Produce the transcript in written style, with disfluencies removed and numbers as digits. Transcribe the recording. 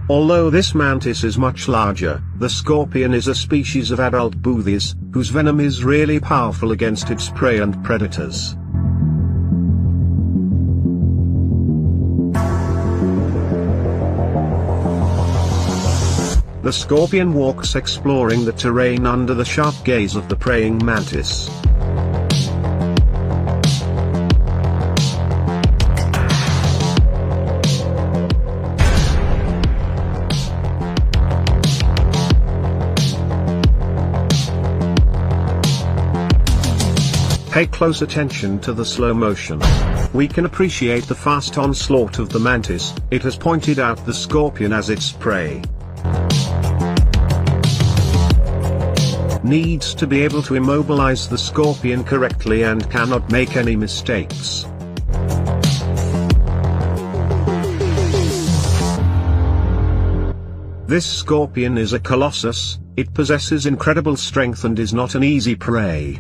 Although this mantis is much larger, the scorpion is a species of adult boobies, whose venom is really powerful against its prey and predators. The scorpion walks exploring the terrain under the sharp gaze of the praying mantis. Pay close attention to the slow motion. We can appreciate the fast onslaught of the mantis. It has pointed out the scorpion as its prey. Needs to be able to immobilize the scorpion correctly and cannot make any mistakes. This scorpion is a colossus. It possesses incredible strength and is not an easy prey.